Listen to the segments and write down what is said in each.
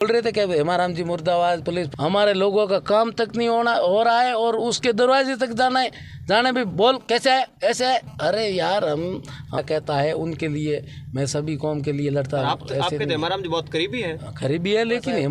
बोल रहे थे कि हेमाराम जी मुर्दाबाद, पुलिस हमारे लोगों का काम तक नहीं हो रहा है और उसके दरवाजे तक जाने भी बोल कैसे है ऐसे है। अरे यार हम कहता है उनके लिए, मैं सभी कौम के लिए लड़ता हूँ। आप कहते हैं हेमाराम जी बहुत करीबी है। करीबी है, लेकिन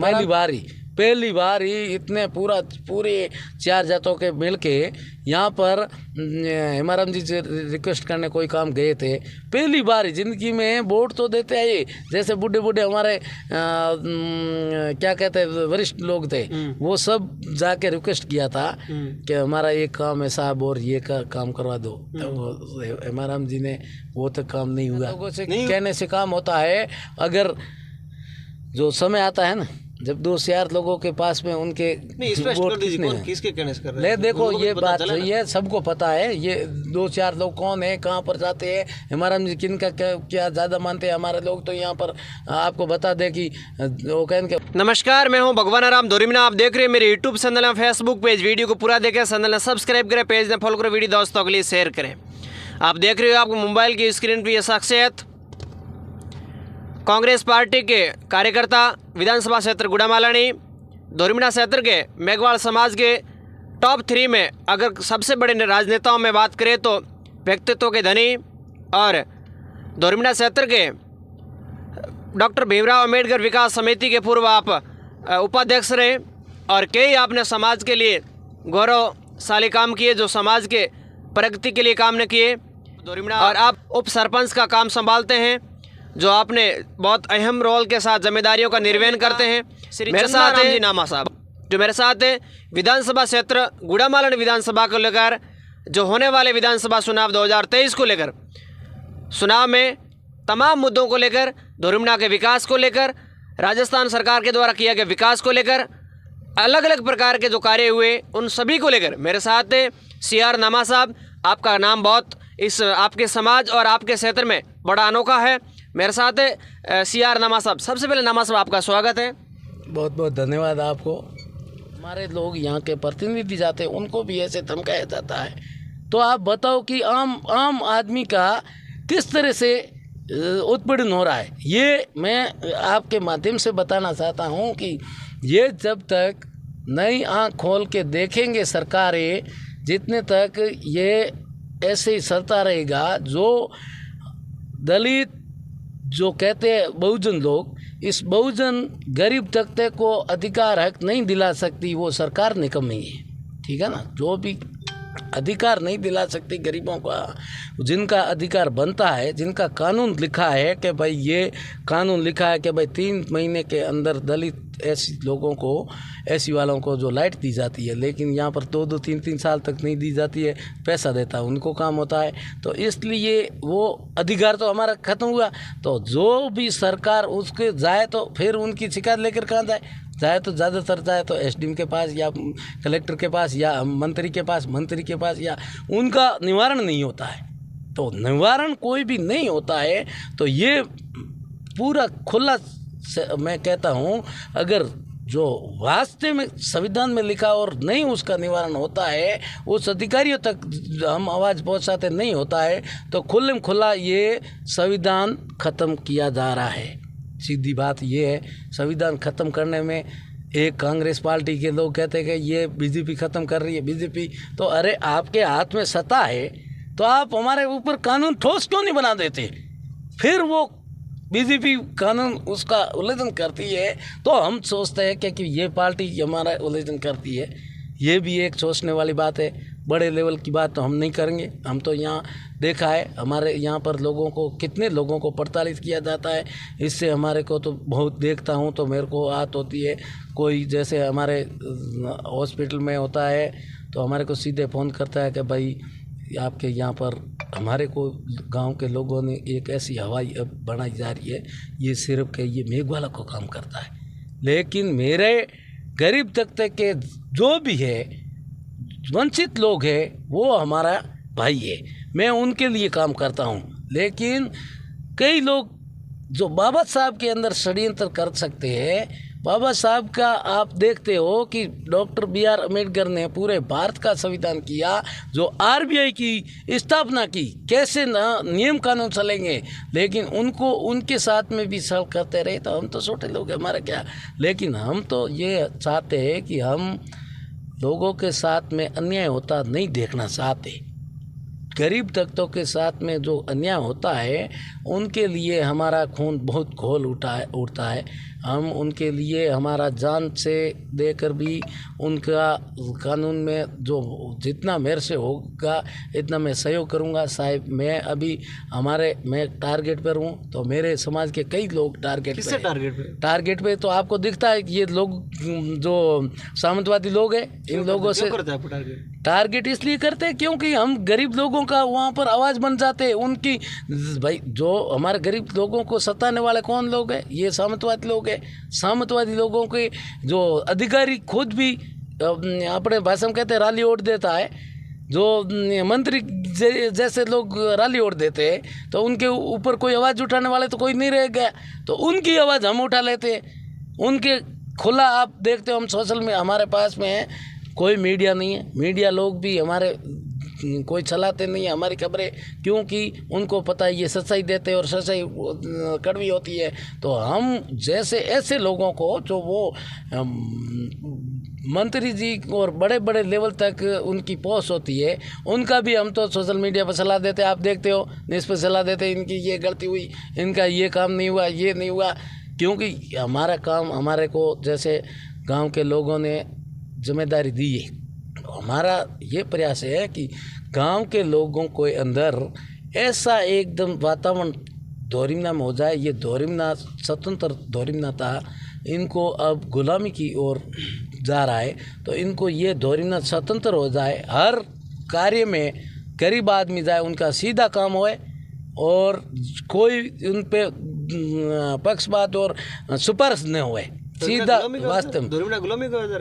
पहली बार ही इतने पूरे 4 जातों के मिल के यहाँ पर हेमाराम जी से रिक्वेस्ट करने कोई काम गए थे। पहली बार ही ज़िंदगी में वोट तो देते हैं ये, जैसे बूढ़े हमारे क्या कहते हैं वरिष्ठ लोग थे, वो सब जाके रिक्वेस्ट किया था कि हमारा एक काम है साहब और ये काम करवा दो। तो हेमाराम जी ने वो तक काम नहीं हुआ। लोगों से कहने से काम होता है। अगर जो समय आता है ना, जब 2-4 लोगों के पास में उनके वोट किसके कहने से कर रहे हैं? देखो ये बात सही है, सबको पता है ये 2-4 लोग कौन है, कहाँ पर जाते हैं, हेमाराम जी किन का क्या ज़्यादा मानते हैं हमारे लोग। तो यहाँ पर आपको बता दें कि वो कहने के। नमस्कार, मैं हूँ भगवान आराम धोरीमीना। आप देख रहे हैं मेरे यूट्यूब चैनल और फेसबुक पेज। वीडियो को पूरा देखें, चैनल ने सब्सक्राइब करें, पेज ने फॉलो करें, वीडियो दोस्तों के लिए शेयर करें। आप देख रहे हो आपको मोबाइल की स्क्रीन पर यह शख्सियत कांग्रेस पार्टी के कार्यकर्ता, विधानसभा क्षेत्र गुड़ामालानी धोरीमीना क्षेत्र के मेघवाल समाज के टॉप 3 में अगर सबसे बड़े राजनेताओं में बात करें तो व्यक्तित्व के धनी और धोरीमीना क्षेत्र के डॉक्टर भीमराव अंबेडकर विकास समिति के पूर्व आप उपाध्यक्ष रहे और कई आपने समाज के लिए गौरवशाली काम किए, जो समाज के प्रगति के लिए काम ने किए धोरीमीना। और आप उप सरपंच का काम संभालते हैं, जो आपने बहुत अहम रोल के साथ जिम्मेदारियों का निर्वहन करते हैं। मेरे साथ है नामा साहब, जो मेरे साथ है विधानसभा क्षेत्र गुड़ामालानी विधानसभा को लेकर, जो होने वाले विधानसभा चुनाव 2023 को लेकर, चुनाव में तमाम मुद्दों को लेकर, धोरीमीना के विकास को लेकर, राजस्थान सरकार के द्वारा किया गया विकास को लेकर, अलग अलग प्रकार के जो कार्य हुए उन सभी को लेकर मेरे साथ है CR नामा साहब। आपका नाम बहुत इस आपके समाज और आपके क्षेत्र में बड़ा अनोखा है। मेरे साथ है CR नामा साहब। सबसे पहले नामा साहब आपका स्वागत है। बहुत बहुत धन्यवाद आपको। हमारे लोग यहाँ के प्रतिनिधि जाते हैं, उनको भी ऐसे धमकाया जाता है। तो आप बताओ कि आम आदमी का किस तरह से उत्पीड़न हो रहा है। ये मैं आपके माध्यम से बताना चाहता हूँ कि ये जब तक नई आँख खोल के देखेंगे सरकारें, जितने तक ये ऐसे ही चलता रहेगा, जो दलित जो कहते हैं बहुजन लोग, इस बहुजन गरीब तबके को अधिकार हक नहीं दिला सकती, वो सरकार निकम्मी है। ठीक है ना, जो भी अधिकार नहीं दिला सकती गरीबों का, जिनका अधिकार बनता है, जिनका कानून लिखा है कि भाई ये कानून लिखा है कि भाई 3 महीने के अंदर दलित ऐसी लोगों को, ऐसी वालों को जो लाइट दी जाती है, लेकिन यहाँ पर 2-2, 3-3 साल तक नहीं दी जाती है, पैसा देता है उनको काम होता है। तो इसलिए वो अधिकार तो हमारा ख़त्म हुआ। तो जो भी सरकार उसके जाए तो फिर उनकी शिकायत लेकर कहाँ जाए तो ज़्यादातर जाए तो SDM के पास या कलेक्टर के पास या मंत्री के पास, या उनका निवारण नहीं होता है। तो निवारण कोई भी नहीं होता है। तो ये पूरा खुला मैं कहता हूँ, अगर जो वास्तव में संविधान में लिखा और नहीं उसका निवारण होता है, उस अधिकारियों तक हम आवाज़ पहुँचाते नहीं होता है, तो खुल्लम खुला ये संविधान ख़त्म किया जा रहा है। सीधी बात ये है, संविधान ख़त्म करने में एक कांग्रेस पार्टी के लोग कहते हैं कि ये बीजेपी ख़त्म कर रही है। बीजेपी तो अरे आपके हाथ में सत्ता है, तो आप हमारे ऊपर कानून ठोस क्यों नहीं बना देते? फिर वो बीजेपी कानून उसका उल्लंघन करती है, तो हम सोचते हैं कि ये पार्टी हमारा उल्लंघन करती है। ये भी एक सोचने वाली बात है। बड़े लेवल की बात तो हम नहीं करेंगे। हम तो यहाँ देखा है, हमारे यहाँ पर लोगों को, कितने लोगों को प्रताड़ित किया जाता है। इससे हमारे को तो बहुत देखता हूँ तो मेरे को आत होती है। कोई जैसे हमारे हॉस्पिटल में होता है तो हमारे को सीधे फ़ोन करता है कि भाई आपके यहाँ पर हमारे को गांव के लोगों ने एक ऐसी हवाई अब बनाई जा रही है, ये सिर्फ के ये मेघवाला को काम करता है। लेकिन मेरे गरीब तबके के जो भी है, वंचित लोग हैं, वो हमारा भाई है, मैं उनके लिए काम करता हूँ। लेकिन कई लोग जो बाबा साहब के अंदर षड्यंत्र कर सकते हैं, बाबा साहब का आप देखते हो कि डॉक्टर B.R. अम्बेडकर ने पूरे भारत का संविधान किया, जो RBI की स्थापना की, कैसे ना नियम कानून चलेंगे, लेकिन उनको उनके साथ में भी सह करते रहे। तो हम तो छोटे लोग हैं, हमारा क्या। लेकिन हम तो ये चाहते हैं कि हम लोगों के साथ में अन्याय होता नहीं देखना चाहते। गरीब तबकों के साथ में जो अन्याय होता है उनके लिए हमारा खून बहुत खौल उठता है। हम उनके लिए हमारा जान से देकर भी उनका कानून में जो जितना मेरे से होगा इतना मैं सहयोग करूंगा। साहब मैं टारगेट पर हूं, तो मेरे समाज के कई लोग टारगेट पे तो आपको दिखता है कि ये लोग जो सामंतवादी लोग हैं, इन लोगों से टारगेट इसलिए करते हैं क्योंकि हम गरीब लोगों का वहाँ पर आवाज़ बन जाते हैं। उनकी भाई जो हमारे गरीब लोगों को सताने वाले कौन लोग हैं? ये सामंतवादी लोग हैं। सामंतवादी लोगों के जो अधिकारी खुद भी अपने भाषा में कहते हैं राली ओढ़ देता है, जो मंत्री जैसे लोग राली ओढ़ देते हैं, तो उनके ऊपर कोई आवाज़ उठाने वाले तो कोई नहीं रह गया, तो उनकी आवाज़ हम उठा लेते हैं। उनके खुला आप देखते हो, हम सोशल में हमारे पास में है, कोई मीडिया नहीं है, मीडिया लोग भी हमारे कोई चलाते नहीं है हमारी खबरें, क्योंकि उनको पता है ये सच्चाई देते हैं और सच्चाई कड़वी होती है। तो हम जैसे ऐसे लोगों को जो वो मंत्री जी और बड़े बड़े लेवल तक उनकी पोस्ट होती है, उनका भी हम तो सोशल मीडिया पर सलाह देते हैं। आप देखते हो न्यूज़ पर सलाह देते हैं, इनकी ये गलती हुई, इनका ये काम नहीं हुआ, ये नहीं हुआ, क्योंकि हमारा काम हमारे को जैसे गांव के लोगों ने जिम्मेदारी दी है। हमारा ये प्रयास है कि गांव के लोगों के अंदर ऐसा एकदम वातावरण दोरिमना में हो जाए। ये दोरिमना स्वतंत्र दोरिमना था, इनको अब गुलामी की ओर जा रहा है, तो इनको ये दोरिमना स्वतंत्र हो जाए। हर कार्य में गरीब आदमी जाए, उनका सीधा काम होए और कोई उन पे पक्षपात और सिफारिश न होए, सीधा वास्तव में।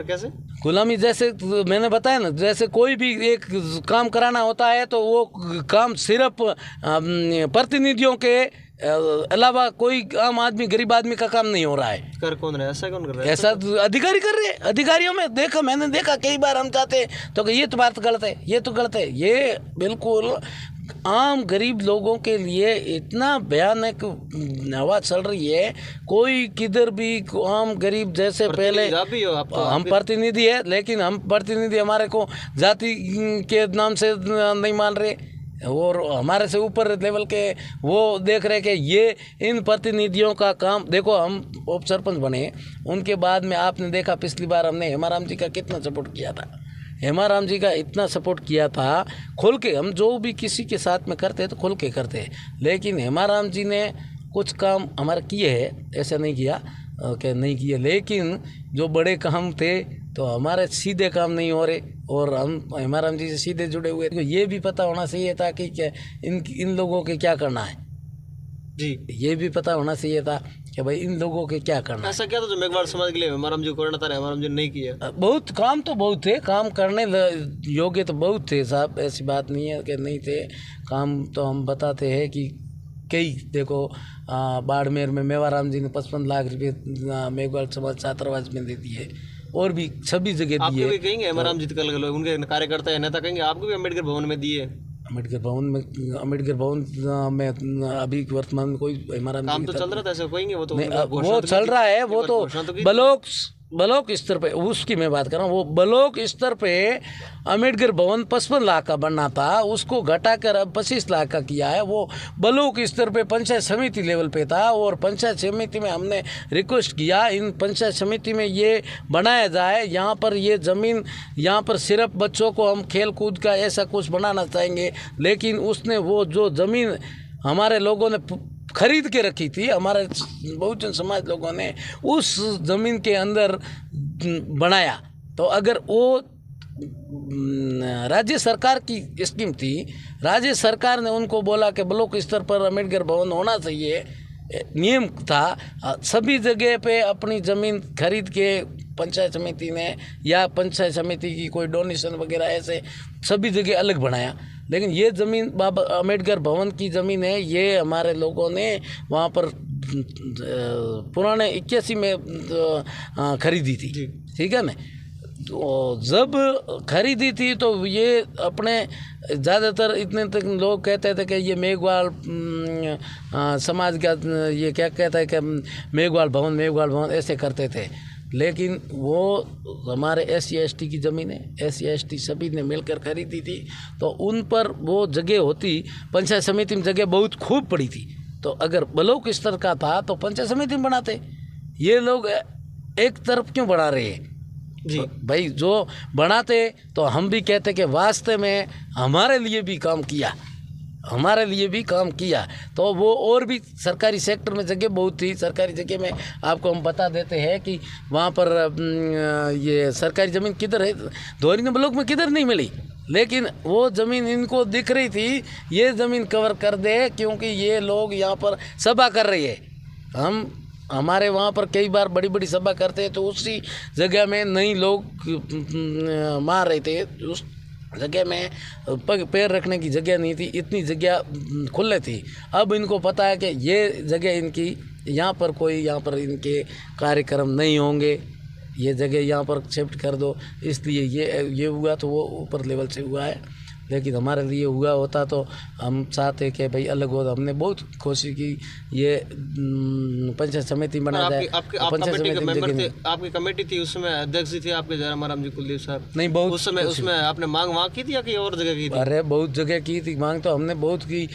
कैसे गुलामी जैसे मैंने बताया ना, जैसे कोई भी एक काम कराना होता है तो वो काम सिर्फ प्रतिनिधियों के अलावा कोई आम आदमी गरीब आदमी का काम नहीं हो रहा है। कर कौन रहा है? ऐसा कौन कर रहा है? ऐसा अधिकारी कर रहे हैं। अधिकारियों में मैंने देखा कई बार, हम चाहते हैं तो कि ये तुम्हारा तो गलत है, ये तो गलत है। ये बिल्कुल आम गरीब लोगों के लिए इतना भयानक हवा चल रही है। कोई किधर भी आम गरीब जैसे पहले हम प्रतिनिधि है, लेकिन हम प्रतिनिधि हमारे को जाति के नाम से नहीं मान रहे और हमारे से ऊपर लेवल के वो देख रहे कि ये इन प्रतिनिधियों का काम। देखो हम उप सरपंच बने, उनके बाद में आपने देखा पिछली बार हमने हेमाराम जी का कितना सपोर्ट किया था। हेमाराम जी का इतना सपोर्ट किया था खुल के। हम जो भी किसी के साथ में करते हैं तो खुल के करते हैं, लेकिन हेमाराम जी ने कुछ काम हमारे किए हैं, ऐसा नहीं किया कि नहीं किए, लेकिन जो बड़े काम थे तो हमारे सीधे काम नहीं हो रहे और हम हेमाराम जी से सीधे जुड़े हुए। तो ये भी पता होना चाहिए था कि क्या इन लोगों के क्या करना है जी, ये भी पता होना चाहिए था कि भाई इन लोगों के क्या करना है। ऐसा क्या था जो मेघवाल समाज के लिए हेमाराम जी को करना था, हेमाराम जी ने नहीं किया? बहुत काम तो बहुत थे, काम करने योग्य तो बहुत थे साहब, ऐसी बात नहीं है कि नहीं थे काम। तो हम बताते हैं कि कई देखो बाड़मेर में मेवाराम जी ने 55 लाख रुपये मेघवाल समाज छात्रावास में दे दिए और भी सभी जगह दिए। आपको कहेंगे हेमाराम जी कल उनके कार्यकर्ता या नेता कहेंगे आपको भी अम्बेडकर भवन में दिए? अम्बेडकर भवन में अभी वर्तमान में कोई हेमाराम काम तो चल रहा था, ऐसा कहेंगे वो चल रहा है। वो तो ब्लॉक स्तर पे, उसकी मैं बात कर रहा हूँ। वो ब्लॉक स्तर पे अम्बेडकर भवन 55 लाख का बनना था, उसको घटाकर अब 25 लाख का किया है। वो ब्लॉक स्तर पे पंचायत समिति लेवल पे था और पंचायत समिति में हमने रिक्वेस्ट किया इन पंचायत समिति में ये बनाया जाए। यहाँ पर ये ज़मीन, यहाँ पर सिर्फ बच्चों को हम खेल कूद का ऐसा कुछ बनाना चाहेंगे, लेकिन उसने वो जो ज़मीन हमारे लोगों ने खरीद के रखी थी, हमारे बहुजन समाज लोगों ने उस ज़मीन के अंदर बनाया। तो अगर वो राज्य सरकार की स्कीम थी, राज्य सरकार ने उनको बोला कि ब्लॉक स्तर पर अम्बेडकर भवन होना चाहिए, नियम था। सभी जगह पे अपनी ज़मीन खरीद के पंचायत समिति ने या पंचायत समिति की कोई डोनेशन वगैरह ऐसे सभी जगह अलग बनाया। लेकिन ये ज़मीन बाबा अम्बेडकर भवन की ज़मीन है, ये हमारे लोगों ने वहाँ पर पुराने 81 में खरीदी थी, ठीक है ना। तो जब खरीदी थी तो ये अपने ज़्यादातर इतने तक लोग कहते थे कि ये मेघवाल समाज का ये क्या कहता है कि मेघवाल भवन ऐसे करते थे। लेकिन वो हमारे SC/ST की ज़मीन है, SC/ST सभी ने मिलकर खरीदी थी। तो उन पर वो जगह होती, पंचायत समिति में जगह बहुत खूब पड़ी थी। तो अगर ब्लॉक स्तर का था तो पंचायत समिति में बनाते। ये लोग एक तरफ क्यों बढ़ा रहे हैं जी भाई? जो बनाते तो हम भी कहते कि वास्तव में हमारे लिए भी काम किया, हमारे लिए भी काम किया। तो वो और भी सरकारी सेक्टर में जगह बहुत थी। सरकारी जगह में आपको हम बता देते हैं कि वहाँ पर ये सरकारी ज़मीन किधर है, धोरी ब्लॉक में किधर नहीं मिली, लेकिन वो ज़मीन इनको दिख रही थी, ये ज़मीन कवर कर दे क्योंकि ये लोग यहाँ पर सभा कर रही है। हमारे वहाँ पर कई बार बड़ी बड़ी सभा करते हैं तो उसी जगह में नई लोग मार रहे थे। उस जगह में पैर रखने की जगह नहीं थी, इतनी जगह खुले थी। अब इनको पता है कि ये जगह इनकी, यहाँ पर इनके कार्यक्रम नहीं होंगे, ये जगह यहाँ पर शिफ्ट कर दो, इसलिए ये हुआ। तो वो ऊपर लेवल से हुआ है, लेकिन हमारे लिए हुआ होता तो हम चाहते कि भाई अलग हो। हमने बहुत कोशिश की ये पंचायत समिति बना जाए। पंचायत समिति मेंबर थे, आपकी कमेटी थी, उसमें अध्यक्ष जी थे आपके जयराम जी कुलदीप साहब। नहीं, बहुत उस समय उसमें आपने मांग वहाँ की थी या कहीं और जगह की थी? अरे बहुत जगह की थी मांग, तो हमने बहुत की।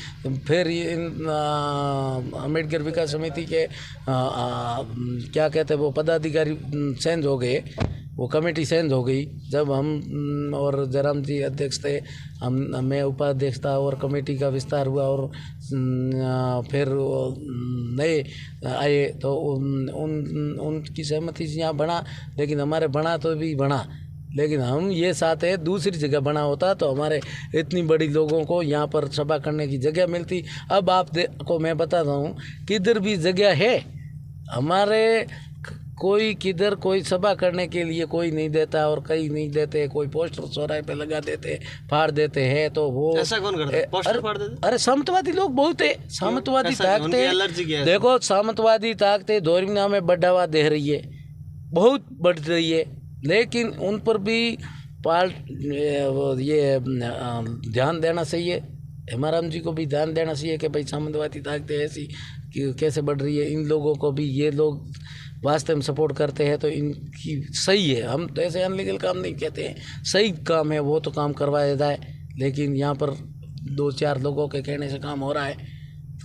फिर अम्बेडकर विकास समिति के क्या कहते हैं वो पदाधिकारी चेंज हो गए, वो कमेटी चेंज हो गई। जब हम और जयराम जी अध्यक्ष थे, मैं उपाध्यक्ष था और कमेटी का विस्तार हुआ और फिर नए आए तो उनकी सहमति से यहाँ बना। लेकिन हमारे बना तो भी बना, लेकिन हम ये चाहते दूसरी जगह बना होता तो हमारे इतनी बड़ी लोगों को यहाँ पर सभा करने की जगह मिलती। अब आप को मैं बताता हूँ किधर भी जगह है हमारे, कोई किधर कोई सभा करने के लिए कोई नहीं देता और कहीं नहीं देते। कोई पोस्टर चौराहे पे लगा देते, फाड़ देते हैं। तो वो ऐसा कौन करता है? पोस्टर फाड़ देते? अरे सामंतवादी लोग बहुत है, सामंतवादी ताकतें देखो, सामंतवादी ताकतें धोरीना में बढ़ावा दे रही है, बहुत बढ़ रही है। लेकिन उन पर भी ये ध्यान देना चाहिए, हेमाराम जी को भी ध्यान देना चाहिए कि भाई सामंतवादी ताकतें ऐसी कैसे बढ़ रही है। इन लोगों को भी ये लोग वास्तव में सपोर्ट करते हैं तो इनकी सही है। हम तो ऐसे अनलीगल काम नहीं कहते हैं, सही काम है वो तो काम करवाया जाए। लेकिन यहाँ पर 2-4 लोगों के कहने से काम हो रहा है,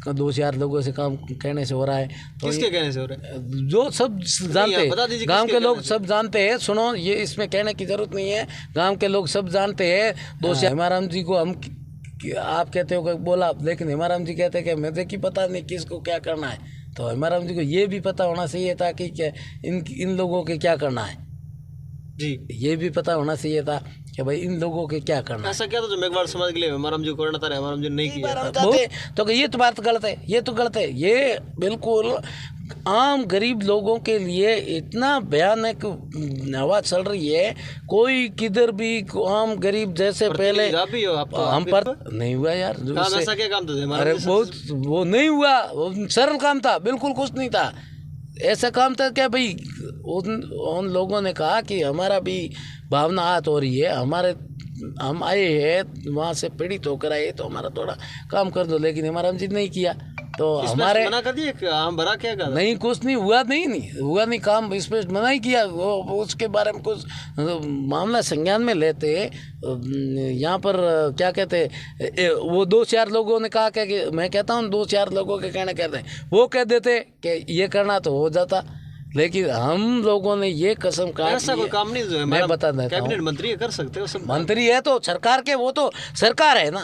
2-4 लोगों से काम कहने से हो रहा है। तो किसके कहने से हो रहा है? जो सब जानते हैं, गांव के लोग सब जानते हैं। सुनो, ये इसमें कहने की जरूरत नहीं है, गांव के लोग सब जानते हैं। हेमाराम जी को हम आप कहते हो कि बोला, लेकिन हेमाराम जी कहते हैं कि मुझे की पता नहीं किसको क्या करना है। तो हेमाराम जी को ये भी पता होना चाहिए था कि क्या इन लोगों के क्या करना है जी, ये भी पता होना चाहिए था कि भाई इन लोगों के क्या करना है। ऐसा क्या था जो मेघवाल समाज के लिए हेमाराम जी को करना था, हेमाराम जी नहीं किया? तो ये तो बात गलत है, ये तो गलत है। ये बिल्कुल आम गरीब लोगों के लिए इतना भयानक हवा चल रही है। कोई किधर भी आम गरीब जैसे पहले हम पर नहीं हुआ यार। ऐसा क्या काम था? अरे बहुत वो नहीं हुआ, वो सरल काम था, बिल्कुल कुछ नहीं था। ऐसा काम था क्या भाई, उन लोगों ने कहा कि हमारा भी भावना आहत हो रही है, हम आए हैं वहाँ से पीड़ित होकर आए तो हमारा थोड़ा काम कर दो। लेकिन हमारा हमजित नहीं किया तो हमारे मना कर दिए। हम भरा क्या कर नहीं, कुछ नहीं हुआ, हुआ नहीं काम, इस पर मना ही किया। वो उसके बारे में कुछ मामला संज्ञान में लेते। यहाँ पर क्या कहते वो 2-4 लोगों ने कहा कि मैं कहता हूँ 2-4 लोगों के कहने कहते हैं, वो कह देते कि ये करना तो हो जाता। लेकिन हम लोगों ने ये कसम काट ली। ऐसा कोई काम नहीं जो मैं बता देता हूँ, कैबिनेट मंत्री कर सकते हो, सब मंत्री है तो सरकार के, वो तो सरकार है ना,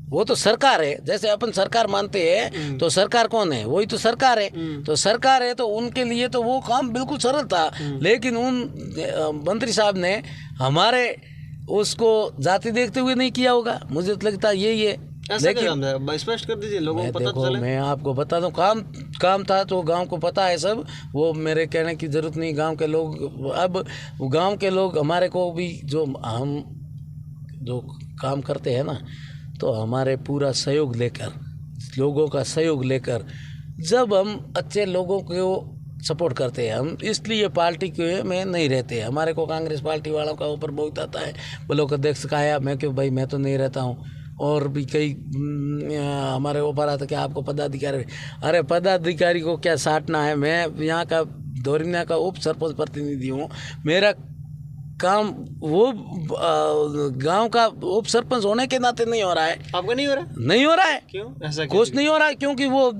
वो तो सरकार है। जैसे अपन सरकार मानते हैं तो सरकार कौन है, वही तो सरकार है। तो सरकार है तो उनके लिए तो वो काम बिल्कुल सरल था। लेकिन उन मंत्री साहब ने हमारे उसको जाति देखते हुए नहीं किया होगा, मुझे तो लगता यही है। लेकिन स्पष्ट कर दीजिए, लोगों को पता चले। मैं आपको बता दूं, काम था तो गांव को पता है सब, वो मेरे कहने की जरूरत नहीं। गांव के लोग, अब गांव के लोग हमारे को भी, जो हम जो काम करते हैं ना, तो हमारे पूरा सहयोग लेकर, लोगों का सहयोग लेकर जब हम अच्छे लोगों को सपोर्ट करते हैं। हम इसलिए पार्टी के में नहीं रहते। हमारे को कांग्रेस पार्टी वालों का ऊपर बहुत आता है, ब्लॉक अध्यक्ष का आया, मैं क्यों भाई, मैं तो नहीं रहता हूँ। और भी कई हमारे ऊपर आता कि आपको पदाधिकारी, अरे पदाधिकारी को क्या साटना है। मैं यहाँ का दोरिना का उप सरपंच प्रतिनिधि हूँ। मेरा काम वो गांव का उप सरपंच होने के नाते नहीं हो रहा है। आपका नहीं हो रहा? नहीं हो रहा है। क्यों ऐसा? क्यों कुछ नहीं हो रहा है क्योंकि वो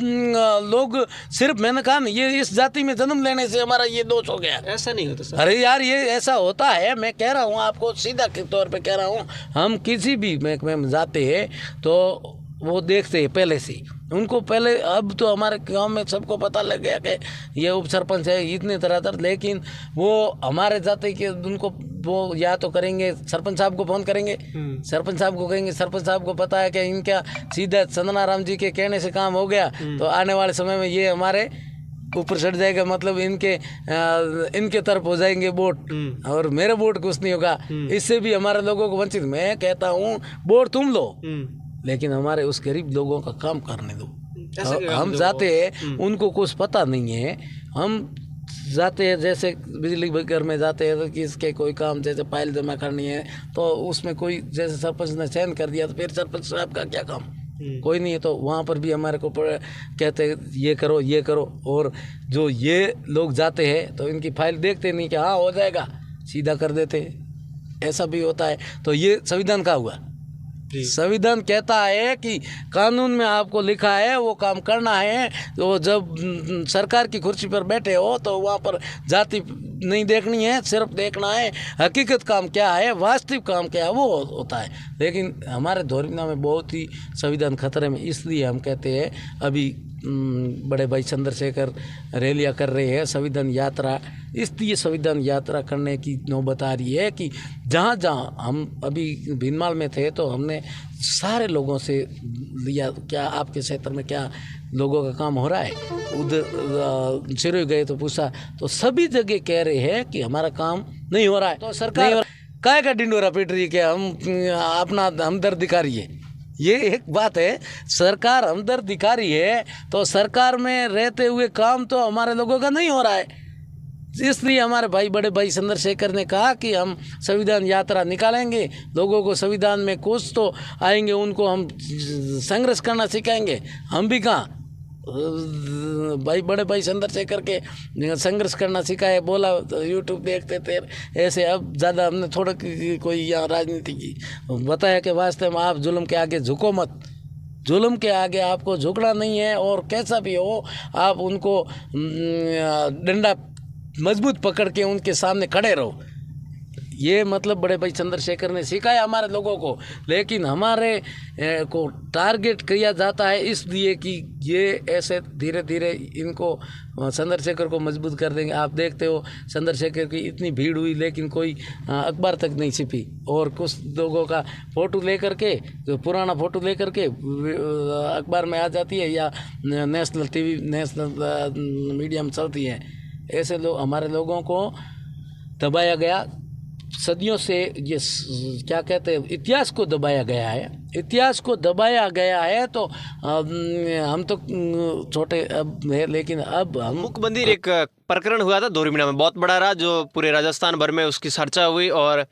लोग सिर्फ, मैंने कहा ये इस जाति में जन्म लेने से हमारा ये दोष हो गया। ऐसा नहीं होता सर। अरे यार ये ऐसा होता है, मैं कह रहा हूँ आपको, सीधा के तौर पे कह रहा हूँ। हम किसी भी महकमे में जाते हैं तो वो देखते हैं पहले से उनको पहले। अब तो हमारे गांव में सबको पता लग गया कि ये उप सरपंच है, इतने तरह, लेकिन वो हमारे जाते कि उनको वो या तो करेंगे, सरपंच साहब को फ़ोन करेंगे, सरपंच साहब को कहेंगे, सरपंच साहब को पता है कि इनका सीधा चंदनाराम जी के कहने से काम हो गया, तो आने वाले समय में ये हमारे ऊपर चढ़ जाएगा, मतलब इनके तरफ हो जाएंगे वोट, और मेरे वोट कुछ नहीं होगा। इससे भी हमारे लोगों को वंचित। मैं कहता हूँ वोट तुम लो, लेकिन हमारे उस गरीब लोगों का काम करने दो। हम जाते हैं, उनको कुछ पता नहीं है। हम जाते हैं जैसे बिजली घर में जाते हैं तो किसके कोई काम जैसे फाइल जमा करनी है, तो उसमें कोई जैसे सरपंच ने चयन कर दिया तो फिर सरपंच साहब का क्या काम, कोई नहीं है। तो वहाँ पर भी हमारे को कहते हैं ये करो ये करो, और जो ये लोग जाते हैं तो इनकी फाइल देखते नहीं कि हाँ हो जाएगा, सीधा कर देते, ऐसा भी होता है। तो ये संविधान का हुआ। संविधान कहता है कि कानून में आपको लिखा है वो काम करना है। तो जब सरकार की कुर्सी पर बैठे हो तो वहाँ पर जाति नहीं देखनी है, सिर्फ देखना है हकीकत काम क्या है, वास्तविक काम क्या है, वो होता है। लेकिन हमारे धोरिना में बहुत ही संविधान खतरे में, इसलिए हम कहते हैं अभी बड़े भाई चंद्रशेखर रैलियाँ कर रहे हैं, संविधान यात्रा। इसलिए संविधान यात्रा करने की नौबत आ रही है कि जहाँ जहाँ हम अभी भीनमाल में थे तो हमने सारे लोगों से लिया, क्या आपके क्षेत्र में क्या लोगों का काम हो रहा है। उधर चिरे गए तो पूछा, तो सभी जगह कह रहे हैं कि हमारा काम नहीं हो रहा है। तो सरकार काय का डिंडोरा पीट रही है कि हम अपना हमदर्द दिखा रही है। ये एक बात है, सरकार हमदर्द दिखा रही है तो सरकार में रहते हुए काम तो हमारे लोगों का नहीं हो रहा है। इसलिए हमारे भाई बड़े भाई चंद्रशेखर ने कहा कि हम संविधान यात्रा निकालेंगे, लोगों को संविधान में कुछ तो आएंगे, उनको हम संघर्ष करना सिखाएंगे। हम भी कहाँ भाई बड़े भाई चंद्रशेखर के संघर्ष करना सिखाए, बोला तो यूट्यूब देखते थे ऐसे। अब ज़्यादा हमने थोड़ा कोई यहाँ राजनीति की बताया कि वास्तव में आप जुल्म के आगे झुको मत, जुल्म के आगे आपको झुकना नहीं है, और कैसा भी हो आप उनको डंडा मजबूत पकड़ के उनके सामने खड़े रहो। ये मतलब बड़े भाई चंद्रशेखर ने सिखाया हमारे लोगों को। लेकिन हमारे को टारगेट किया जाता है इसलिए कि ये ऐसे धीरे धीरे इनको चंद्रशेखर को मजबूत कर देंगे। आप देखते हो चंद्रशेखर की इतनी भीड़ हुई लेकिन कोई अखबार तक नहीं छिपी, और कुछ लोगों का फ़ोटो लेकर के, जो पुराना फ़ोटो लेकर के अखबार में आ जाती है या नेशनल टीवी नेशनल मीडिया में चलती है। ऐसे लोग हमारे लोगों को दबाया गया सदियों से। ये क्या कहते हैं, इतिहास को दबाया गया है, इतिहास को दबाया गया है। तो हम तो छोटे अब है, लेकिन अब हम मुख मंदिर एक प्रकरण हुआ था दोरिमीना में, बहुत बड़ा रहा, जो पूरे राजस्थान भर में उसकी चर्चा हुई। और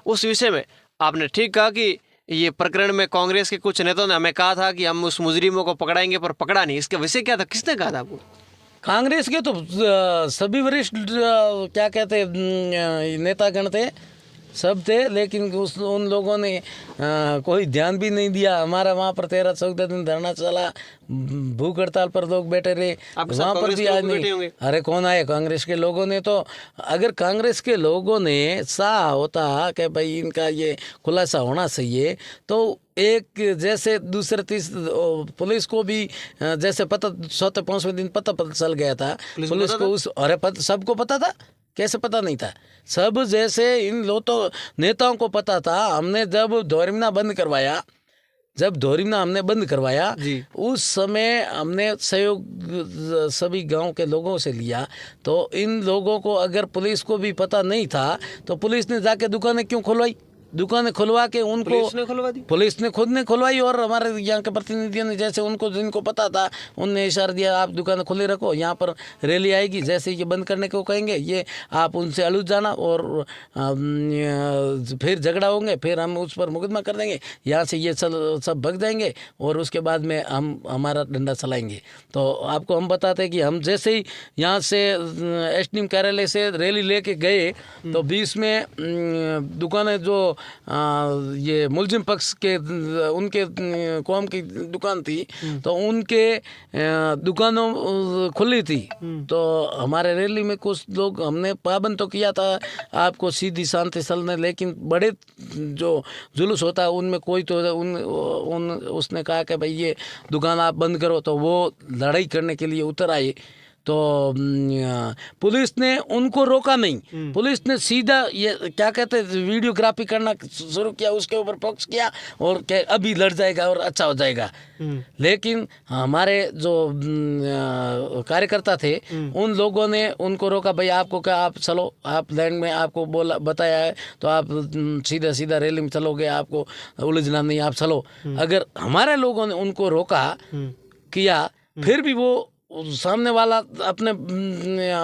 उस विषय में आपने ठीक कहा कि ये प्रकरण में कांग्रेस के कुछ नेताओं ने हमें कहा था कि हम उस मुजरिमों को पकड़ाएंगे, पर पकड़ा नहीं। इसका विषय क्या था, किसने कहा था आपको? कांग्रेस के तो सभी वरिष्ठ क्या कहते हैं नेतागण थे, सब थे, लेकिन उन लोगों ने कोई ध्यान भी नहीं दिया। हमारा वहाँ पर 13-14 दिन धरना चला, भूख हड़ताल पर लोग बैठे रहे, वहाँ पर भी आज नहीं। अरे कौन आए कांग्रेस के लोगों ने? तो अगर कांग्रेस के लोगों ने चाहा होता कि भाई इनका ये खुलासा होना चाहिए, तो एक जैसे दूसरे तीसरे पुलिस को भी जैसे पता 4-5वें दिन पता चल गया था पुलिस को, उस अरे सबको पता था, कैसे पता नहीं था? सब जैसे इन नेताओं को पता था। हमने जब दोरिमना बंद करवाया, जब दोरिमना हमने बंद करवाया उस समय हमने सहयोग सभी गांव के लोगों से लिया। तो इन लोगों को अगर पुलिस को भी पता नहीं था तो पुलिस ने जाके दुकानें क्यों खुलवाई? दुकानें खुलवा के उनको पुलिस ने खुलवा दी। पुलिस ने खुद ने खुलवाई और हमारे यहाँ के प्रतिनिधियों ने जैसे उनको जिनको पता था उनने इशारा दिया आप दुकानें खुली रखो, यहाँ पर रैली आएगी, जैसे ये बंद करने को कहेंगे ये आप उनसे अलूज जाना और फिर झगड़ा होंगे, फिर हम उस पर मुकदमा कर देंगे, यहाँ से ये सब भग जाएंगे और उसके बाद में हम हमारा डंडा चलाएंगे। तो आपको हम बताते हैं कि हम जैसे ही यहाँ से एसडीएम कार्यालय से रैली लेके गए तो बीच में दुकानें जो ये मुलजिम पक्ष के उनके कौम की दुकान थी तो उनके दुकानों खुली थी। तो हमारे रैली में कुछ लोग हमने पाबंद तो किया था आपको सीधी शांति चलने, लेकिन बड़े जो जुलूस होता है उनमें कोई तो उसने कहा कि भाई ये दुकान आप बंद करो, तो वो लड़ाई करने के लिए उतर आए। तो पुलिस ने उनको रोका नहीं, पुलिस ने सीधा ये क्या कहते हैं वीडियोग्राफी करना शुरू किया, उसके ऊपर फोकस किया और क्या अभी लड़ जाएगा और अच्छा हो जाएगा। लेकिन हमारे जो कार्यकर्ता थे उन लोगों ने उनको रोका, भाई आपको क्या, आप चलो, आप लैंड में आपको बोला बताया है तो आप सीधा सीधा रैली में चलोगे, आपको उलझना नहीं, आप चलो। अगर हमारे लोगों ने उनको रोका किया फिर भी वो सामने वाला अपने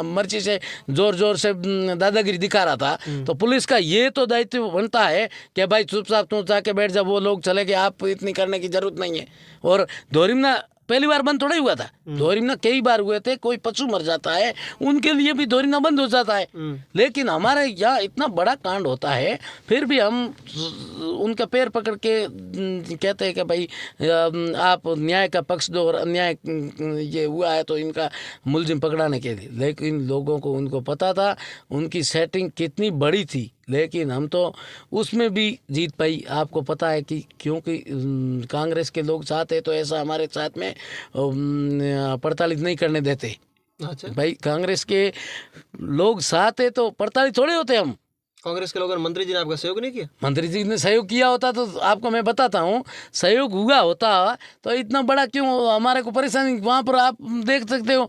मर्जी से जोर जोर से दादागिरी दिखा रहा था, तो पुलिस का ये तो दायित्व बनता है कि भाई चुपचाप तू जाके बैठ जा, वो लोग चले गए, आप इतनी करने की जरूरत नहीं है। और दोरिमना पहली बार बंद थोड़ा ही हुआ था, दोरिमना कई बार हुए थे, कोई पशु मर जाता है उनके लिए भी दोरिमना बंद हो जाता है, लेकिन हमारे यहाँ इतना बड़ा कांड होता है फिर भी हम उनका पैर पकड़ के कहते हैं कि भाई आप न्याय का पक्ष दो और अन्याय ये हुआ है तो इनका मुलजिम पकड़ाने के लिए। लेकिन लोगों को उनको पता था उनकी सेटिंग कितनी बड़ी थी, लेकिन हम तो उसमें भी जीत पाई। आपको पता है कि क्योंकि कांग्रेस के लोग चाहते तो ऐसा हमारे साथ में प्रताड़ित नहीं करने देते। अच्छा, भाई कांग्रेस के लोग चाहते तो प्रताड़ित थोड़े होते हम। कांग्रेस के लोगों ने मंत्री जी ने आपका सहयोग नहीं किया? मंत्री जी ने सहयोग किया होता तो आपको मैं बताता हूँ, सहयोग हुआ होता तो इतना बड़ा क्यों हमारे को परेशानी। वहाँ पर आप देख सकते हो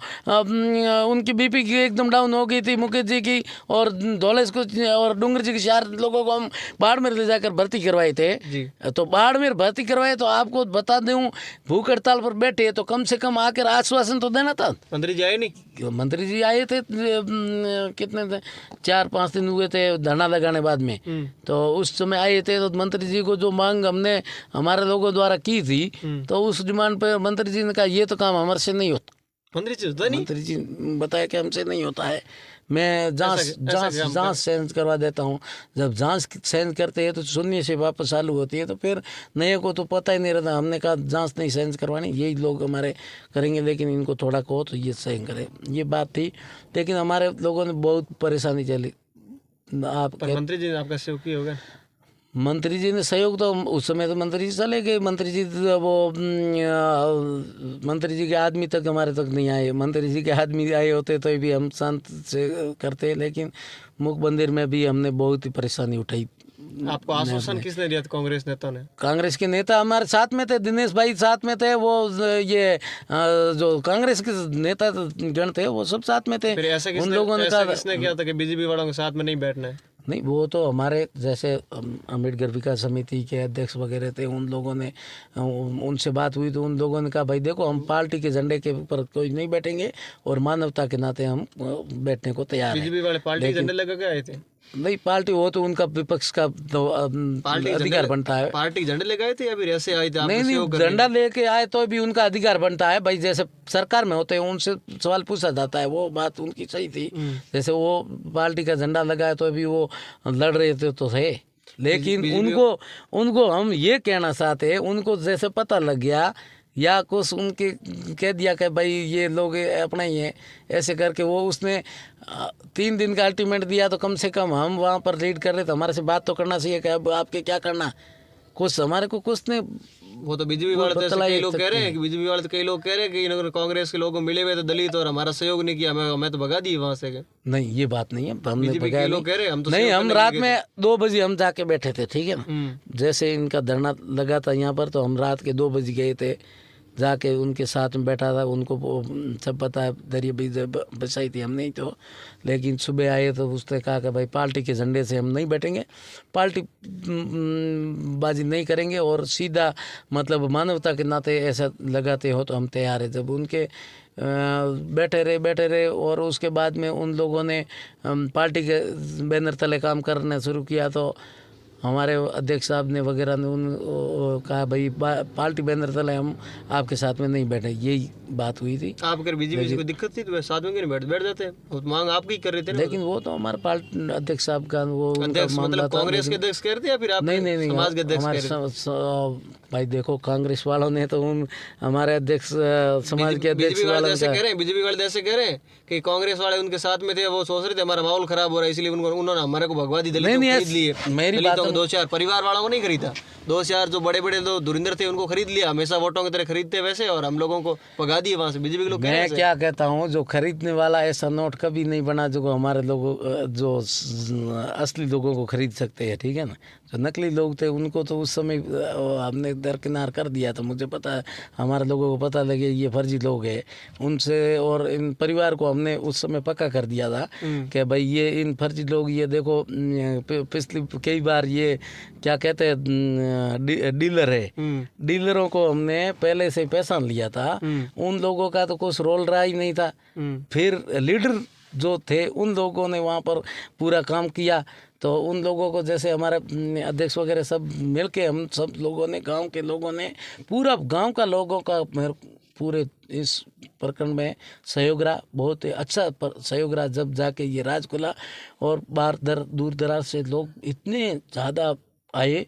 उनकी बीपी की एकदम डाउन हो गई थी मुकेश जी की और धौलेश को और डूंगर जी के 4 लोगों को हम बाड़मेर ले जाकर भर्ती करवाए थे जी। तो बाड़मेर भर्ती करवाए तो आपको बता दूँ भूख हड़ताल पर बैठे तो कम से कम आकर आश्वासन तो देना था। मंत्री जी आए नहीं? मंत्री जी आए थे कितने थे 4-5 दिन हुए थे धरना लगाने बाद में, तो उस समय आए थे तो मंत्री जी को जो मांग हमने हमारे लोगों द्वारा की थी तो उस डिमांड पे मंत्री जी ने कहा ये तो काम हमारे से नहीं होता। मंत्री जी होता नहीं? मंत्री जी बताया कि हमसे नहीं होता है, मैं जांच सेंस करवा देता हूँ। जब जांच सेंस करते हैं तो शून्य से वापस चालू होती है, तो फिर नए को तो पता ही नहीं रहता। हमने कहा जांच नहीं सेंस करवानी, यही लोग हमारे करेंगे, लेकिन इनको थोड़ा कहो तो ये सही करे, ये बात थी। लेकिन हमारे लोगों ने बहुत परेशानी चली। आप मंत्री जी ने आपका सहयोग किया होगा? मंत्री जी ने सहयोग तो उस समय तो मंत्री जी चले गए, मंत्री जी वो मंत्री जी के आदमी तक हमारे तक नहीं आए। मंत्री जी के आदमी आए होते तो भी हम शांत से करते, लेकिन मुख मंदिर में भी हमने बहुत ही परेशानी उठाई। आपको आश्वासन किसने दिया था? कांग्रेस नेता ने? कांग्रेस के नेता हमारे साथ में थे, दिनेश भाई साथ में थे, वो ये जो कांग्रेस के नेता गण थे वो सब साथ में थे। उन लोगों ने कहा किसने किया था कि बीजेपी वालों के साथ में नहीं बैठना है? नहीं, वो तो हमारे जैसे अम्बेडकर विकास समिति के अध्यक्ष वगैरह थे, उन लोगों ने उनसे बात हुई तो उन लोगों ने कहा भाई देखो हम पार्टी के झंडे के ऊपर कोई नहीं बैठेंगे और मानवता के नाते हम बैठने को तैयार हैं। बीजेपी वाले पार्टी के झंडे लगा के आए थे? नहीं, पार्टी वो तो उनका विपक्ष का तो अधिकार बनता है। पार्टी झंडे लेके आए थे या फिर ऐसे आए थे? नहीं, झंडा लेके आए तो भी उनका अधिकार बनता है भाई। जैसे सरकार में होते हैं उनसे सवाल पूछा जाता है, वो बात उनकी सही थी। जैसे वो पार्टी का झंडा लगाया तो अभी वो लड़ रहे थे तो थे, लेकिन उनको हम ये कहना चाहते हैं, उनको जैसे पता लग गया या कुछ उनके कह दिया कि भाई ये लोग अपना ही है, ऐसे करके वो उसने 3 दिन का अल्टीमेट दिया तो कम से कम हम वहाँ पर लीड कर रहे थे, हमारे से बात तो करना चाहिए कि अब आपके क्या करना। कुछ हमारे को कुछ ने वो तो बीजेपी वाले तो कई लोग कह रहे हैं कि बीजेपी वाले तो कई लोग कह रहे हैं कि इन्होंने कांग्रेस के लोगों को मिले हुए तो दलित और हमारा सहयोग नहीं किया, मैं तो भगा दी वहाँ से। नहीं, ये बात नहीं है, हमने भगाया लोग कह रहे हैं। नहीं, हम रात में 2 बजे हम जाके बैठे थे, ठीक है ना। जैसे इनका धरना लगा था यहाँ पर तो हम रात के 2 बजे गए थे, जाके उनके साथ में बैठा था, उनको सब पता है, दरिया भी बसाई थी हम नहीं तो, लेकिन सुबह आए तो उसने कहा कि भाई पार्टी के झंडे से हम नहीं बैठेंगे, पार्टी बाजी नहीं करेंगे और सीधा मतलब मानवता के नाते ऐसा लगाते हो तो हम तैयार है। जब उनके बैठे रहे और उसके बाद में उन लोगों ने पार्टी के बैनर तले काम करना शुरू किया, तो हमारे अध्यक्ष साहब ने वगैरह ने कहा भाई पार्टी बैनर तले हम आपके साथ में नहीं बैठे, यही बात हुई थी। आप अगर बीजेपी से कोई दिक्कत थी तो वे साथ में क्यों नहीं बैठ जाते, वो मांग आपकी कर रहे थे ना। लेकिन वो तो हमारे पार्टी अध्यक्ष साहब का वो अध्यक्ष मतलब कांग्रेस के अध्यक्ष कह रहे थे या फिर आप नहीं समाज के अध्यक्ष हमारे भाई देखो कांग्रेस वालों ने तो उन हमारे अध्यक्ष समाज के अध्यक्ष वालों ऐसे कह रहे हैं, बीजेपी वाले ऐसे कह रहे हैं कि कांग्रेस वाले उनके साथ में थे, वो सोच रहे थे हमारा माहौल खराब हो रहा है इसलिए उन्होंने हमारे को भगवा दी, दलितों को खरीद लिए। मेरी बात 2-4 परिवार वालों को नहीं खरीदा, 2-4 जो बड़े बड़े जो धुरिंदर थे उनको खरीद लिया, हमेशा वोटों की तरह खरीदते वैसे, और हम लोगों को भगा दिए वहां से बीजेपी के लोग। मैं क्या कहता हूँ, जो खरीदने वाला ऐसा नोट कभी नहीं बना जो हमारे लोगों जो असली लोगों को खरीद सकते हैं, ठीक है ना। जो नकली लोग थे उनको तो उस समय हमने दरकिनार कर दिया था, मुझे पता है, हमारे लोगों को पता लगे ये फर्जी लोग हैं उनसे, और इन परिवार को हमने उस समय पक्का कर दिया था कि भाई ये इन फर्जी लोग, ये देखो पिछली कई बार ये क्या कहते हैं डीलर है, डीलरों को हमने पहले से पहचान लिया था, उन लोगों का तो कुछ रोल रहा ही नहीं था। फिर लीडर जो थे उन लोगों ने वहाँ पर पूरा काम किया, तो उन लोगों को जैसे हमारे अध्यक्ष वगैरह सब मिलके हम सब लोगों ने, गांव के लोगों ने, पूरा गांव का लोगों का पूरे इस प्रकरण में सहयोग रहा, बहुत ही अच्छा सहयोग रहा। जब जाके ये राज खुला और बाहर दूर दराज से लोग इतने ज़्यादा आए,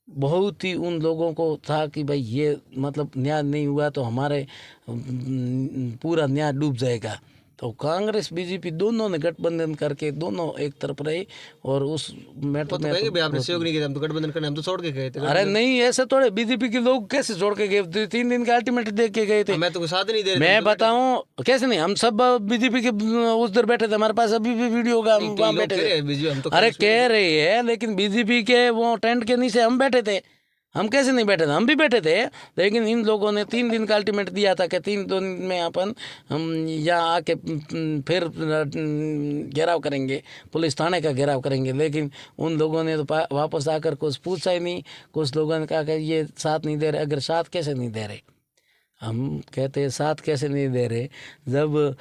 बहुत ही उन लोगों को था कि भाई ये मतलब न्याय नहीं हुआ तो हमारे पूरा न्याय डूब जाएगा। तो कांग्रेस बीजेपी दोनों ने गठबंधन करके दोनों एक तरफ रहे और उस मैटर में आपने सहयोग नहीं किया, हम तो गठबंधन करने हम तो छोड़ के गए थे। अरे नहीं, ऐसे थोड़े बीजेपी के लोग कैसे छोड़ के गए, 3 दिन का अल्टीमेट दे के गए थे। मैं तो साथ नहीं दे रहा, मैं बताऊं कैसे नहीं, हम सब बीजेपी के उस दर बैठे थे, हमारे पास अभी भी वीडियो का वहाँ बैठे थे। अरे कह रही है, लेकिन बीजेपी के वो टेंट के नीचे हम बैठे थे, हम कैसे नहीं बैठे थे, हम भी बैठे थे, लेकिन इन लोगों ने 3 दिन का अल्टीमेट दिया था कि 3 दिन में अपन हम यहाँ आके फिर घेराव करेंगे, पुलिस थाने का घेराव करेंगे। लेकिन उन लोगों ने तो वापस आकर कुछ पूछा ही नहीं। कुछ लोगों ने कहा कि ये साथ नहीं दे रहे। अगर साथ कैसे नहीं दे रहे, हम कहते हैं साथ कैसे नहीं दे रहे, जब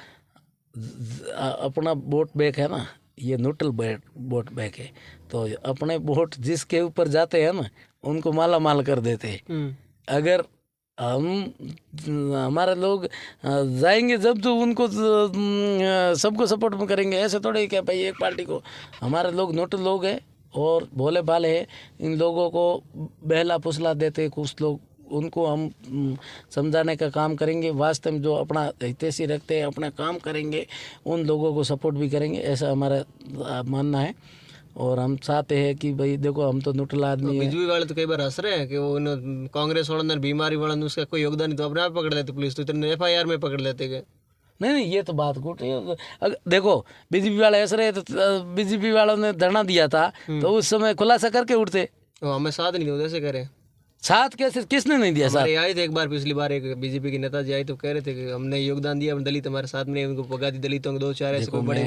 अपना वोट बैंक है ना, ये न्यूट्रल वोट बैंक है, तो अपने वोट जिसके ऊपर जाते हैं ना उनको माला माल कर देते हैं। अगर हम हमारे लोग जाएंगे जब तो उनको सबको सपोर्ट में करेंगे, ऐसे थोड़े क्या भाई एक पार्टी को। हमारे लोग न्यूट्रल लोग हैं और भोले भाले हैं, इन लोगों को बहला फुसला देते कुछ लोग, उनको हम समझाने का काम करेंगे। वास्तव में जो अपना हितैषी रखते हैं, अपना काम करेंगे, उन लोगों को सपोर्ट भी करेंगे, ऐसा हमारा मानना है। और हम चाहते हैं कि भाई देखो हम तो न्यूट्रल आदमी है। बीजेपी वाले तो कई बार हंस रहे हैं कि वो कांग्रेस वालों बीमारी वालों ने उसका कोई योगदान नहीं, तो अपने आप पकड़ लेते पुलिस, तो इतने FIR में पकड़ लेते गए। नहीं, ये तो बात गुट है। देखो बीजेपी वाले ऐसे रहे, तो बीजेपी वालों ने धरना दिया था तो उस समय खुलासा करके उठते, हमें साथ नहीं दो, ऐसे करें साथ कैसे, किसने नहीं दिया साथ? आए थे एक बार, पिछली बार एक बीजेपी के नेताजी आए तो कह रहे थे कि हमने योगदान दिया, दलित हमारे साथ में, उनको भगा दी दलितों को 2-4 ऐसे को बड़े।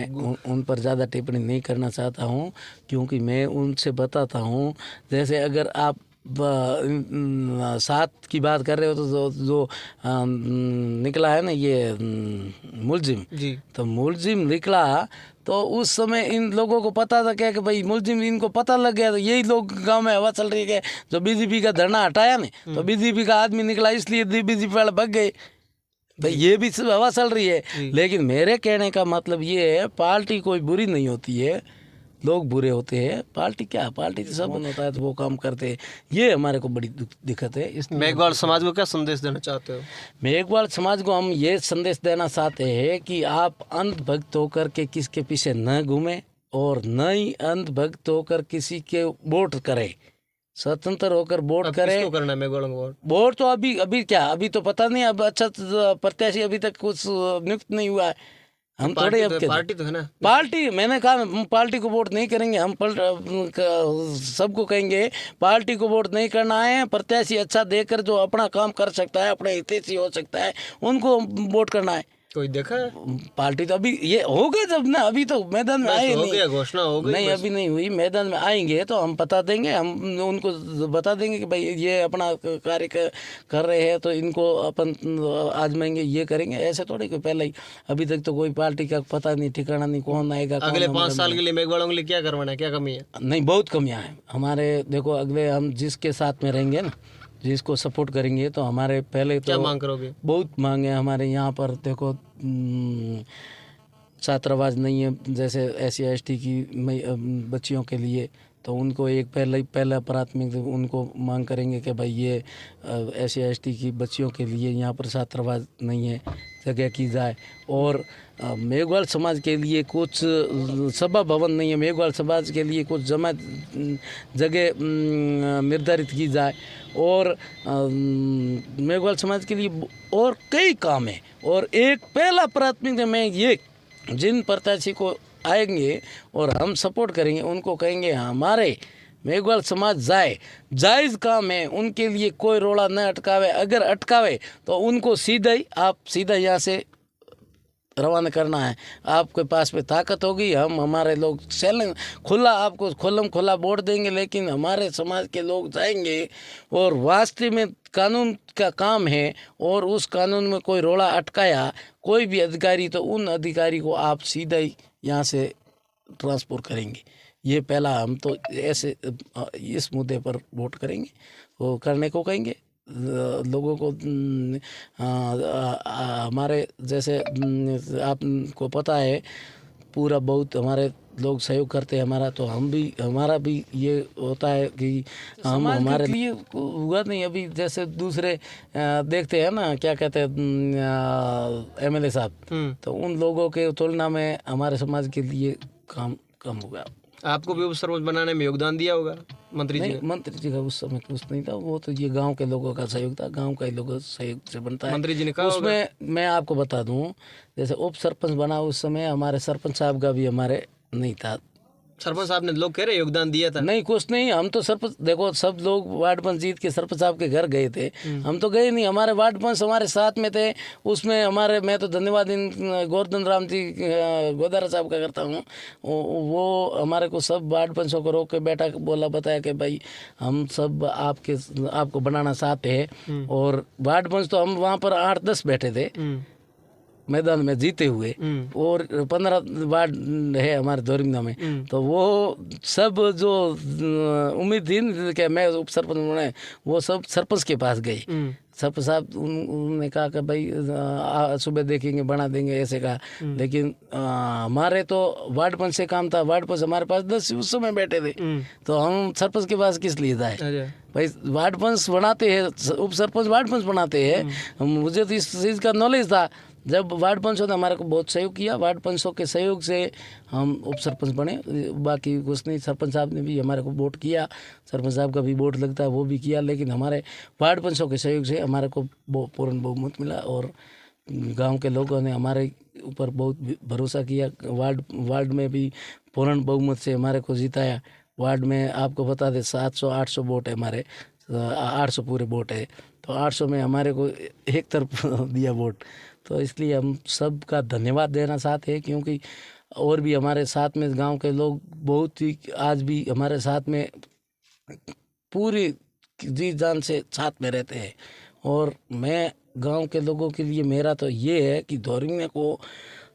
उन पर ज़्यादा टिप्पणी नहीं करना चाहता हूँ, क्योंकि मैं उनसे बताता हूँ, जैसे अगर आप साथ की बात कर रहे हो तो जो निकला है ना ये मुलजिम जी, तो मुलजिम निकला तो उस समय इन लोगों को पता था क्या कि भाई मुलजिम, इनको पता लग गया, तो यही लोग गांव में हवा चल रही है जो बीजेपी का धरना हटाया नहीं, तो बीजेपी का आदमी निकला इसलिए बीजेपी वाले भाग गए। भाई ये भी हवा चल रही है। लेकिन मेरे कहने का मतलब ये है, पार्टी कोई बुरी नहीं होती है, लोग बुरे होते हैं। पार्टी क्या, पार्टी तो सब होता है तो वो काम करते हैं, ये हमारे को बड़ी दिक्कत है। इस मेघवाल समाज को क्या संदेश देना चाहते हो? मेघवाल समाज को हम ये संदेश देना चाहते हैं कि आप अंधभक्त होकर के किसके पीछे न घूमें और न ही अंधभक्त होकर किसी के वोट करें, स्वतंत्र होकर वोट करें। करना मेघवाल वोट तो अभी क्या, अभी तो पता नहीं, अब अच्छा प्रत्याशी अभी तक कुछ नियुक्त नहीं हुआ है, हम थोड़े अब के पार्टी तो है ना। पार्टी, मैंने कहा हम पार्टी को वोट नहीं करेंगे। हम सबको कहेंगे पार्टी को वोट नहीं करना है, प्रत्याशी अच्छा देकर जो अपना काम कर सकता है, अपने हितैषी हो सकता है, उनको वोट करना है। कोई देखा है? पार्टी तो अभी ये होगा जब ना, अभी तो मैदान में आए हो नहीं, गया, घोषणा हो गई नहीं अभी नहीं हुई। मैदान में आएंगे तो हम बता देंगे, हम उनको बता देंगे कि भाई ये अपना कार्य कर रहे हैं तो इनको अपन आजमाएंगे, ये करेंगे। ऐसे थोड़ी कोई पहले ही, अभी तक तो कोई पार्टी का पता नहीं, ठिकाना नहीं, कौन आएगा। अगले 5 साल के लिए मेघवालों के लिए क्या करवाना है, क्या कमी है? नहीं, बहुत कमियां हैं हमारे। देखो अगले हम जिसके साथ में रहेंगे ना, जिसको सपोर्ट करेंगे, तो हमारे पहले तो क्या मांग करोगे? बहुत मांग है हमारे यहाँ पर। देखो छात्रावास नहीं है, जैसे SC/ST की बच्चियों के लिए, तो उनको एक पहला प्राथमिक उनको मांग करेंगे कि भाई ये SC/ST की बच्चियों के लिए यहाँ पर छात्रावास नहीं है, जगह की जाए। और मेघवाल समाज के लिए कुछ सभा भवन नहीं है, मेघवाल समाज के लिए कुछ जमा जगह निर्धारित की जाए। और मेघवाल समाज के लिए और कई काम है। और एक पहला प्राथमिकता में ये, जिन प्रत्याशी को आएंगे और हम सपोर्ट करेंगे, उनको कहेंगे हमारे मेघवाल समाज जायज़ काम है, उनके लिए कोई रोड़ा न अटकावे। अगर अटकावे तो उनको सीधा यहाँ से रवाना करना है। आपके पास में ताकत होगी, हम हमारे लोग खुला आपको खुला वोट देंगे, लेकिन हमारे समाज के लोग जाएंगे और वास्तव में कानून का काम है, और उस कानून में कोई रोड़ा अटकाया कोई भी अधिकारी, तो उन अधिकारी को आप सीधा ही यहाँ से ट्रांसफर करेंगे। ये पहला, हम तो ऐसे इस मुद्दे पर वोट करेंगे, वो करने को कहेंगे लोगों को। हमारे जैसे आपको पता है पूरा बहुत हमारे लोग सहयोग करते हैं हमारा, तो हमारा भी ये होता है कि हम हमारे लिए हुआ नहीं। अभी जैसे दूसरे देखते हैं ना, क्या कहते हैं MLA साहब, तो उन लोगों के तुलना में हमारे समाज के लिए काम कम हुआ। आपको भी उप सरपंच बनाने में योगदान दिया होगा मंत्री जी ने? मंत्री जी का उस समय कुछ नहीं था, वो तो ये गांव के लोगों का सहयोग था, गांव का ही लोगों सहयोग से बनता है। मंत्री जी ने कहा उसमें मैं आपको बता दूं, जैसे उप सरपंच बना उस समय हमारे सरपंच साहब का भी हमारे नहीं था। सरपंच साहब ने, लोग कह रहे योगदान दिया था। नहीं, कुछ नहीं। हम तो सरपंच, देखो सब लोग वार्ड पंच जीत के सरपंच साहब के घर गए थे, हम तो गए नहीं। हमारे वार्ड पंच हमारे साथ में थे उसमें। हमारे, मैं तो धन्यवाद इन गोवर्धन राम जी गोदारा साहब का करता हूँ। वो हमारे को सब वार्ड पंचों को रोक के बैठा बताया कि भाई हम सब आपको बनाना चाहते हैं। और वार्ड पंच तो हम वहाँ पर 8-10 बैठे थे मैदान में जीते हुए, और 15 वार्ड है हमारे दोरिमदा में। तो वो सब जो उम्मीद थी कि मैं उप सरपंच बनाए, वो सब सरपंच के पास गए। सरपंच साहब उन्होंने कहा कि भाई सुबह देखेंगे, बना देंगे, ऐसे कहा। लेकिन हमारे तो वार्ड पंच से काम था। वार्ड पंच हमारे पास 10 उस समय बैठे थे, तो हम सरपंच के पास किस लिए जाए भाई? वार्ड पंच बनाते हैं, उप सरपंच वार्ड पंच बनाते हैं। मुझे तो इस चीज़ का नॉलेज था। जब वार्ड पंचों ने हमारे को बहुत सहयोग किया, वार्ड पंचों के सहयोग से हम उप सरपंच बने, बाकी कुछ नहीं। सरपंच साहब ने भी हमारे को वोट किया, सरपंच साहब का भी वोट लगता है, वो भी किया, लेकिन हमारे वार्ड पंचों के सहयोग से हमारे को पूर्ण बहुमत मिला। और गांव के लोगों ने हमारे ऊपर बहुत भरोसा किया। वार्ड में भी पूर्ण बहुमत से हमारे को जिताया। वार्ड में आपको बता दें 700-800 वोट है हमारे, 800 पूरे वोट है, तो 800 में हमारे को एक तरफ दिया वोट। तो इसलिए हम सब का धन्यवाद देना चाहते हैं, क्योंकि और भी हमारे साथ में गांव के लोग बहुत ही आज भी हमारे साथ में पूरी जी जान से साथ में रहते हैं। और मैं गांव के लोगों के लिए, मेरा तो ये है कि दोरिमदा को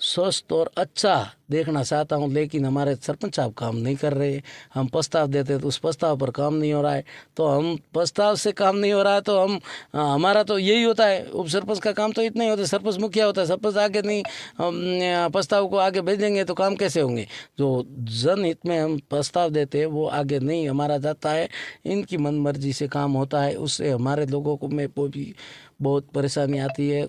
स्वस्थ और अच्छा देखना चाहता हूं, लेकिन हमारे सरपंच साहब काम नहीं कर रहे। हम प्रस्ताव देते तो उस प्रस्ताव पर काम नहीं हो रहा है, तो हम प्रस्ताव से काम नहीं हो रहा है, तो हम हमारा तो यही होता है। उप सरपंच का काम तो इतना ही होता है, सरपंच मुखिया होता है। सरपंच आगे नहीं प्रस्ताव को आगे भेजेंगे तो काम कैसे होंगे? जो जनहित में हम प्रस्ताव देते हैं वो आगे नहीं हमारा जाता है, इनकी मनमर्जी से काम होता है। उससे हमारे लोगों को में भी बहुत परेशानी आती है।